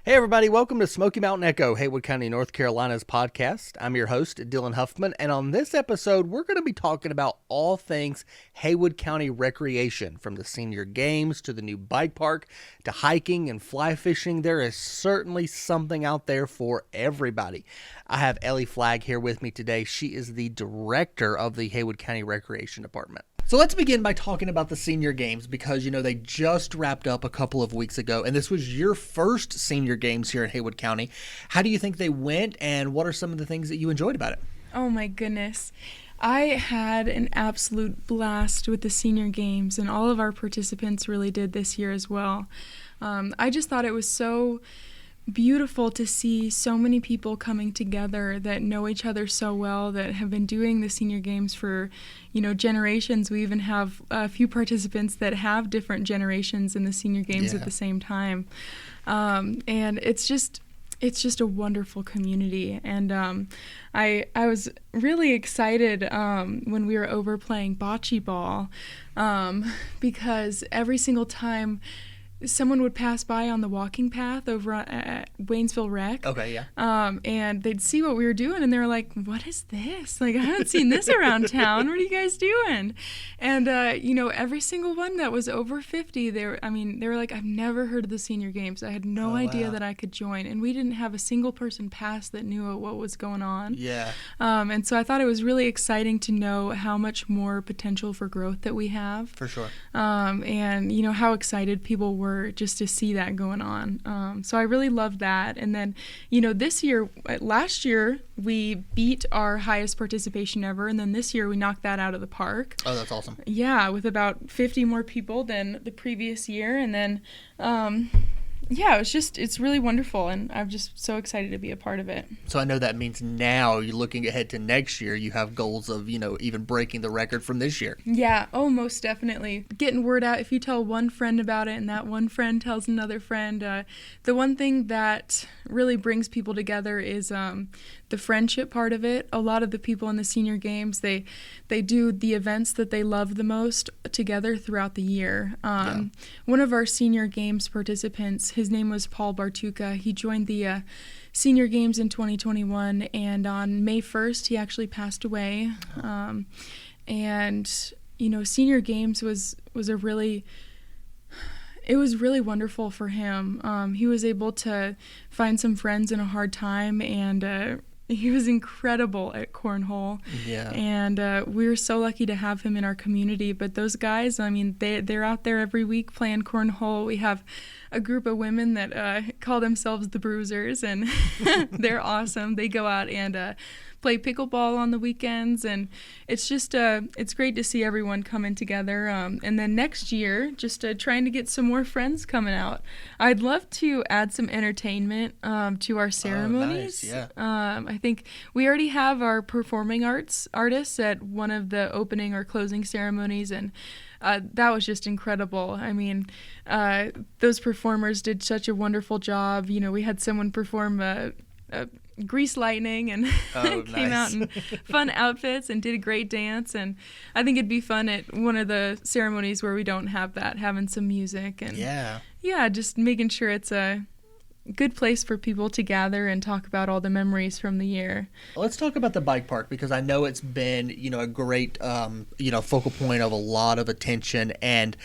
Hey everybody, welcome to Smoky Mountain Echo, Haywood County, North Carolina's podcast. I'm your host, Dylan Huffman, and on this episode, we're going to be talking about all things Haywood County Recreation, from the senior games to the new bike park to hiking and fly fishing. There is certainly something out there for everybody. I have Ellie Flagg here with me today. She is the director of the Haywood County Recreation Department. So let's begin by talking about the senior games because, they just wrapped up a couple of weeks ago, and this was your first senior games here in Haywood County. How do you think they went, and what are some of the things that you enjoyed about it? Oh my goodness. I had an absolute blast with the senior games, and all of our participants really did this year as well. I just thought it was so beautiful to see so many people coming together that know each other so well, that have been doing the senior games for generations. We even have a few participants that have different generations in the senior games at the same time, and it's just a wonderful community. And I was really excited when we were over playing bocce ball, because every single time someone would pass by on the walking path over at Waynesville Rec. Okay, yeah. And they'd see what we were doing, and they were like, "What is this? Like, I haven't seen this around town. What are you guys doing?" And every single one that was over 50, they were like, "I've never heard of the senior games. I had no idea that I could join." And we didn't have a single person pass that knew what was going on. Yeah. And so I thought it was really exciting to know how much more potential for growth that we have. For sure. And how excited people were just to see that going on. So I really loved that. And then, last year we beat our highest participation ever. And then this year we knocked that out of the park. Oh, that's awesome. Yeah, with about 50 more people than the previous year. And then, it's really wonderful, and I'm just so excited to be a part of it. So I know that means now you're looking ahead to next year. You have goals of, even breaking the record from this year. Yeah, most definitely. Getting word out, if you tell one friend about it and that one friend tells another friend, the one thing that really brings people together is the friendship part of it. A lot of the people in the senior games, they do the events that they love the most together throughout the year. One of our senior games participants, his name was Paul Bartuca. He joined the senior games in 2021, and on May 1st, he actually passed away. Senior games was really wonderful for him. He was able to find some friends in a hard time, and he was incredible at cornhole. Yeah. And we were so lucky to have him in our community. But those guys, they're out there every week playing cornhole. We have a group of women that call themselves the Bruisers, and they're awesome. They go out and play pickleball on the weekends, and it's just it's great to see everyone coming together. And then next year, just trying to get some more friends coming out. I'd love to add some entertainment to our ceremonies. Oh, nice. Yeah. I think we already have our performing arts artists at one of the opening or closing ceremonies, and that was just incredible. Those performers did such a wonderful job. We had someone perform Grease Lightning and came out in fun outfits and did a great dance. And I think it'd be fun at one of the ceremonies where we don't have that, having some music and just making sure it's a good place for people to gather and talk about all the memories from the year. Let's talk about the bike park, because I know it's been, a great, focal point of a lot of attention. And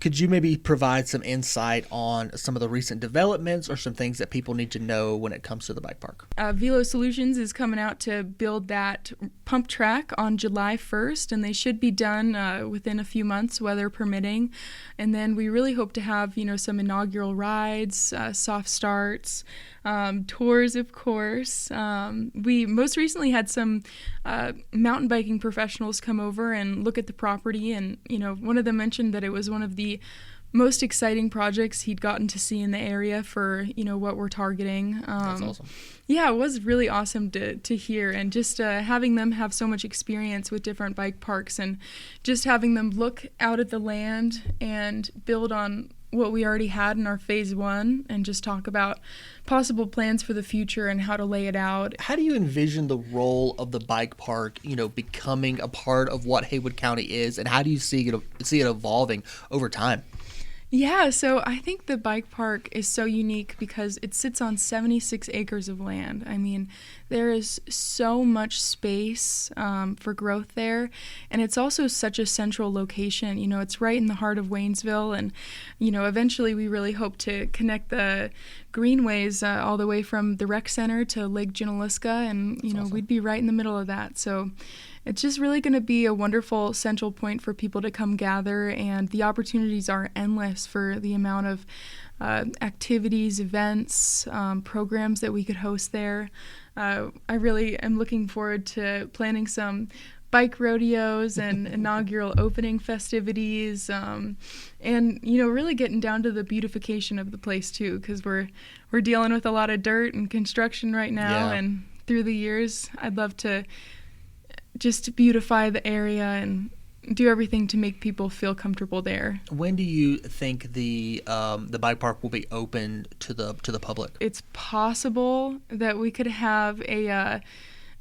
could you maybe provide some insight on some of the recent developments or some things that people need to know when it comes to the bike park? Velo Solutions is coming out to build that pump track on July 1st, and they should be done within a few months, weather permitting. And then we really hope to have, some inaugural rides, soft starts, tours, of course. We most recently had some mountain biking professionals come over and look at the property, and one of them mentioned that it was one of the most exciting projects he'd gotten to see in the area for what we're targeting. That's awesome. Yeah, it was really awesome to hear, and just having them have so much experience with different bike parks, and just having them look out at the land and build on what we already had in our phase 1, and just talk about possible plans for the future and how to lay it out. How do you envision the role of the bike park, becoming a part of what Haywood County is, and how do you see it evolving over time? Yeah, so I think the bike park is so unique because it sits on 76 acres of land. I mean, there is so much space for growth there, and it's also such a central location. You know, it's right in the heart of Waynesville, and, you know, eventually we really hope to connect the greenways all the way from the rec center to Lake Junaluska, and, you know, awesome. we'd be right in the middle of that. So it's just really going to be a wonderful central point for people to come gather, and the opportunities are endless for the amount of activities, events, programs that we could host there. I really am looking forward to planning some bike rodeos and inaugural opening festivities, and, you know, really getting down to the beautification of the place too, because we're dealing with a lot of dirt and construction right now, and through the years I'd love to just beautify the area and do everything to make people feel comfortable there. When do you think the bike park will be open to the public? It's possible that we could have a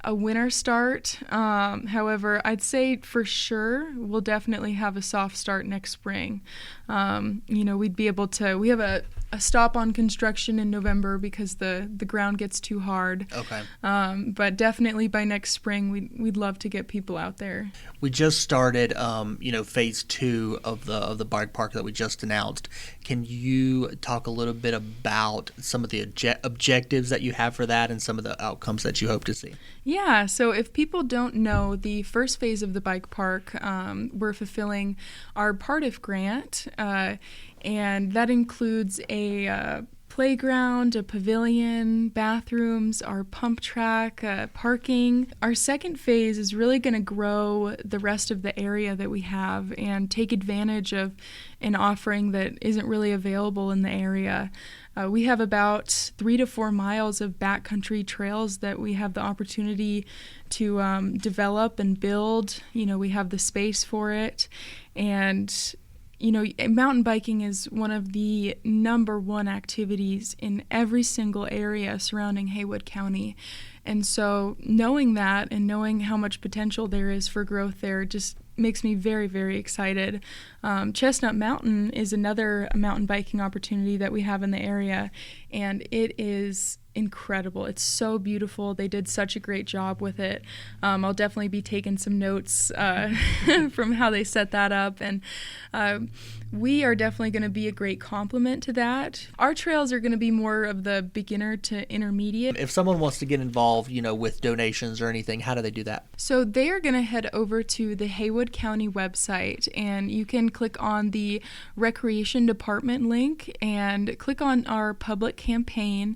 winter start. However, I'd say for sure we'll definitely have a soft start next spring. You know, we'd be able to. We have a stop on construction in November because the ground gets too hard. Okay. But definitely by next spring, we'd love to get people out there. We just started, you know, phase 2 of the bike park that we just announced. Can you talk a little bit about some of the objectives that you have for that and some of the outcomes that you hope to see? Yeah, so if people don't know, the first phase of the bike park, we're fulfilling our Part-If grant, and that includes a playground, a pavilion, bathrooms, our pump track, parking. Our second phase is really going to grow the rest of the area that we have and take advantage of an offering that isn't really available in the area. We have about 3 to 4 miles of backcountry trails that we have the opportunity to develop and build. You know, we have the space for it. And you know, mountain biking is one of the number one activities in every single area surrounding Haywood County. And so knowing that and knowing how much potential there is for growth there just makes me very, very excited. Chestnut Mountain is another mountain biking opportunity that we have in the area, and it is incredible. It's so beautiful. They did such a great job with it. I'll definitely be taking some notes from how they set that up, and we are definitely going to be a great complement to that. Our trails are going to be more of the beginner to intermediate. If someone wants to get involved, you know, with donations or anything, how do they do that? So they are going to head over to the Haywood County website, and you can click on the Recreation Department link and click on our public campaign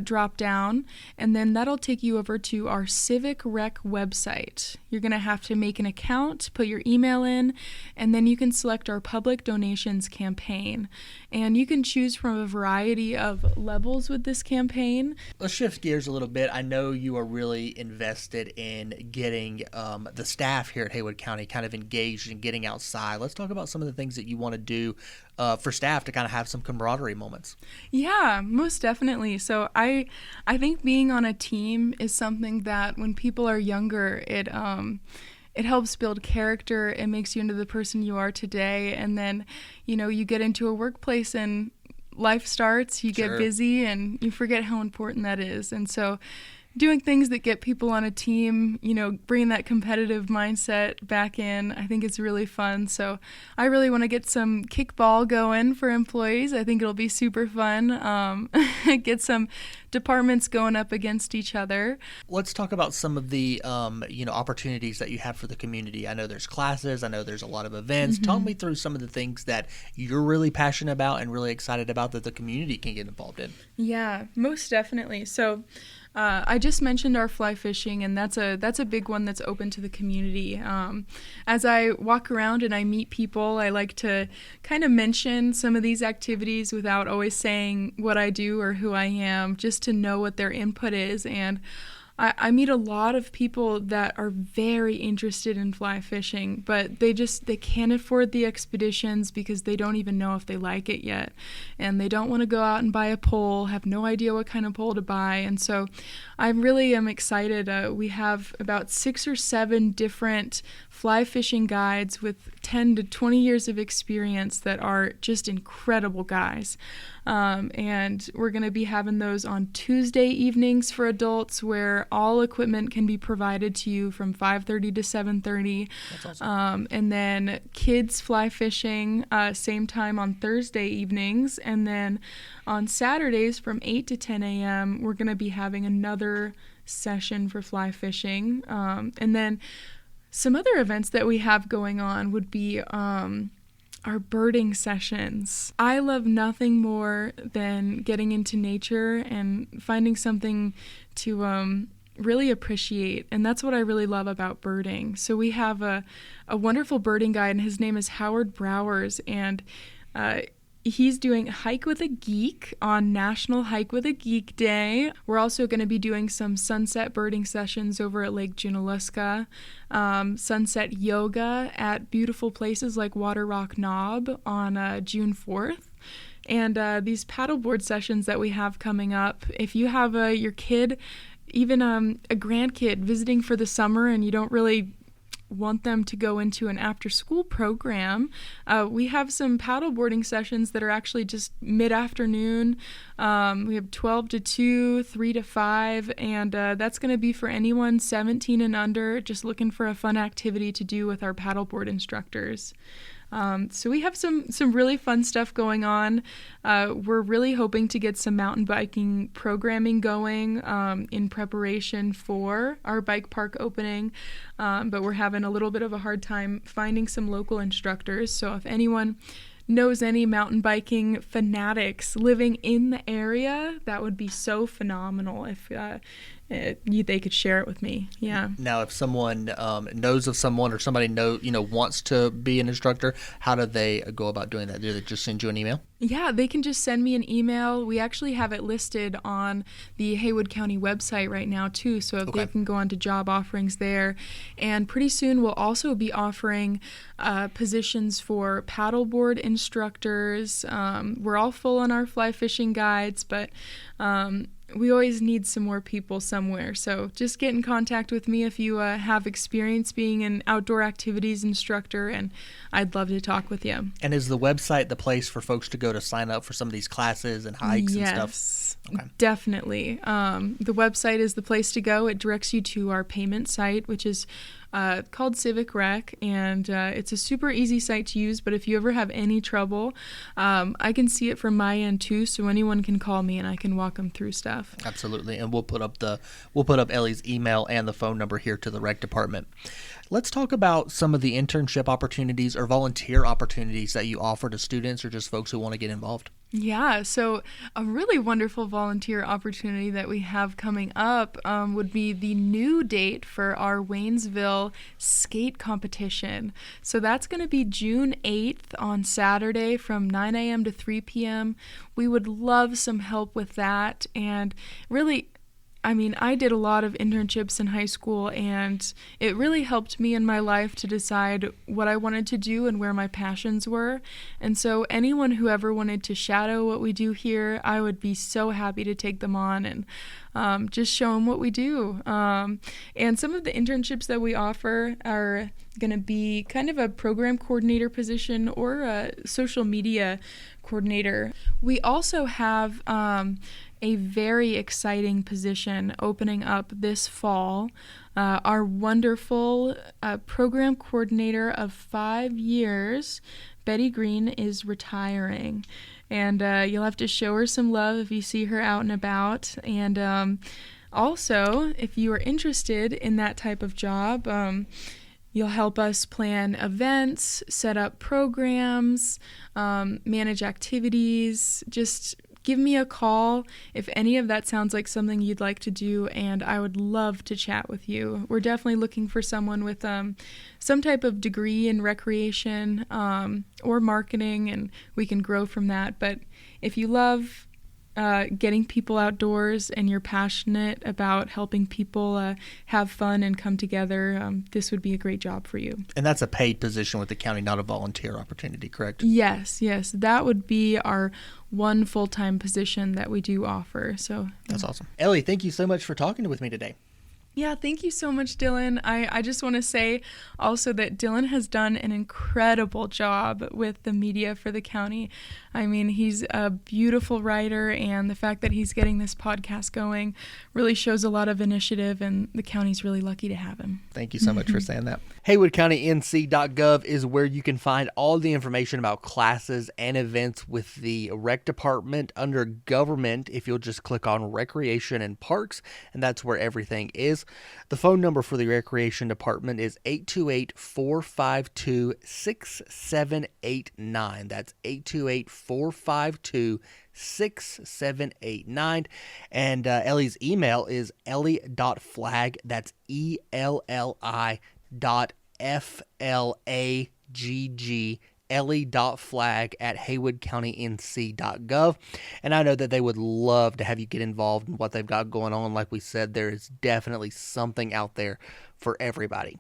drop down, and then that'll take you over to our Civic Rec website. You're going to have to make an account, put your email in, and then you can select our public donations campaign. And you can choose from a variety of levels with this campaign. Let's shift gears a little bit. I know you are really invested in getting the staff here at Haywood County kind of engaged in getting outside. Let's talk about some of the things that you want to do for staff to kind of have some camaraderie moments. Yeah, most definitely. So I think being on a team is something that when people are younger, it helps build character. It makes you into the person you are today. And then, you know, you get into a workplace and life starts, you get busy, and you forget how important that is. And so doing things that get people on a team, you know, bringing that competitive mindset back in, I think it's really fun. So I really want to get some kickball going for employees. I think it'll be super fun. Get some departments going up against each other. Let's talk about some of the, you know, opportunities that you have for the community. I know there's classes. I know there's a lot of events. Mm-hmm. Talk me through some of the things that you're really passionate about and really excited about that the community can get involved in. Yeah, most definitely. So I just mentioned our fly fishing, and that's a big one that's open to the community. As I walk around and I meet people, I like to kind of mention some of these activities without always saying what I do or who I am, just to know what their input is. And I meet a lot of people that are very interested in fly fishing, but they can't afford the expeditions because they don't even know if they like it yet. And they don't want to go out and buy a pole, have no idea what kind of pole to buy. And so I really am excited. We have about 6 or 7 different fly fishing guides with 10 to 20 years of experience that are just incredible guys. And we're going to be having those on Tuesday evenings for adults, where all equipment can be provided to you from 5:30 to 7:30. That's awesome. And then kids fly fishing, same time on Thursday evenings. And then on Saturdays from 8 to 10 a.m., we're going to be having another session for fly fishing. And then some other events that we have going on would be our birding sessions. I love nothing more than getting into nature and finding something to really appreciate, and that's what I really love about birding. So we have a wonderful birding guide, and his name is Howard Browers, and he's doing Hike with a Geek on National Hike with a Geek Day. We're also going to be doing some sunset birding sessions over at Lake Junaluska, sunset yoga at beautiful places like Water Rock Knob on June 4th. And these paddleboard sessions that we have coming up, if you have your kid, even a grandkid visiting for the summer and you don't really want them to go into an after-school program, we have some paddleboarding sessions that are actually just mid-afternoon. We have 12 to 2, 3 to 5, and that's going to be for anyone 17 and under, just looking for a fun activity to do with our paddleboard instructors. So we have some really fun stuff going on. We're really hoping to get some mountain biking programming going in preparation for our bike park opening, but we're having a little bit of a hard time finding some local instructors. So if anyone knows any mountain biking fanatics living in the area, that would be so phenomenal if they could share it with me. Yeah. Now, if someone knows of someone, or somebody wants to be an instructor, how do they go about doing that? Do they just send you an email? Yeah, they can just send me an email. We actually have it listed on the Haywood County website right now, too, so they can go on to job offerings there. And pretty soon we'll also be offering positions for paddleboard instructors. We're all full on our fly fishing guides, but we always need some more people somewhere. So just get in contact with me if you have experience being an outdoor activities instructor, and I'd love to talk with you. And is the website the place for folks to go to sign up for some of these classes and hikes and stuff? Yes, definitely. The website is the place to go. It directs you to our payment site, which is called Civic Rec, and it's a super easy site to use, but if you ever have any trouble, I can see it from my end too, so anyone can call me and I can walk them through stuff. Absolutely. And we'll put up Ellie's email and the phone number here to the rec department. Let's talk about some of the internship opportunities or volunteer opportunities that you offer to students or just folks who want to get involved. Yeah, so a really wonderful volunteer opportunity that we have coming up would be the new date for our Waynesville skate competition. So that's going to be June 8th on Saturday from 9 a.m. to 3 p.m. We would love some help with that, and really, I did a lot of internships in high school, and it really helped me in my life to decide what I wanted to do and where my passions were. And so anyone who ever wanted to shadow what we do here, I would be so happy to take them on and just show them what we do. And some of the internships that we offer are going to be kind of a program coordinator position or a social media coordinator. We also have a very exciting position opening up this fall. Our wonderful program coordinator of 5 years, Betty Green, is retiring. And you'll have to show her some love if you see her out and about. And also, if you are interested in that type of job, you'll help us plan events, set up programs, manage activities. Just give me a call if any of that sounds like something you'd like to do, and I would love to chat with you. We're definitely looking for someone with some type of degree in recreation or marketing, and we can grow from that. But if you love getting people outdoors and you're passionate about helping people have fun and come together, this would be a great job for you. And that's a paid position with the county, not a volunteer opportunity, correct? Yes. That would be our one full-time position that we do offer. So that's awesome. Ellie, thank you so much for talking with me today. Yeah, thank you so much, Dylan. I just want to say also that Dylan has done an incredible job with the media for the county. I mean, he's a beautiful writer, and the fact that he's getting this podcast going really shows a lot of initiative, and the county's really lucky to have him. Thank you so much for saying that. HaywoodCountyNC.gov is where you can find all the information about classes and events with the rec department. Under government, if you'll just click on recreation and parks, and that's where everything is. The phone number for the recreation department is 828-452-6789. That's 828-452-6789. And Ellie's email is ellie.flag. That's ELLI.FLAGG. ellie.flag@haywoodcountync.gov. And I know that they would love to have you get involved in what they've got going on. Like we said, there is definitely something out there for everybody.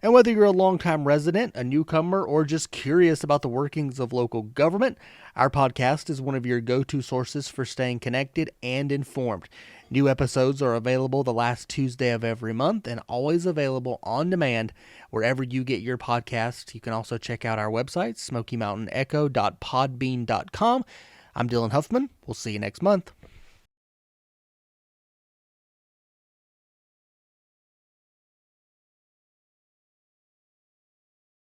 And whether you're a longtime resident, a newcomer, or just curious about the workings of local government, our podcast is one of your go-to sources for staying connected and informed. New episodes are available the last Tuesday of every month and always available on demand wherever you get your podcasts. You can also check out our website, smokymountainecho.podbean.com. I'm Dylan Huffman. We'll see you next month.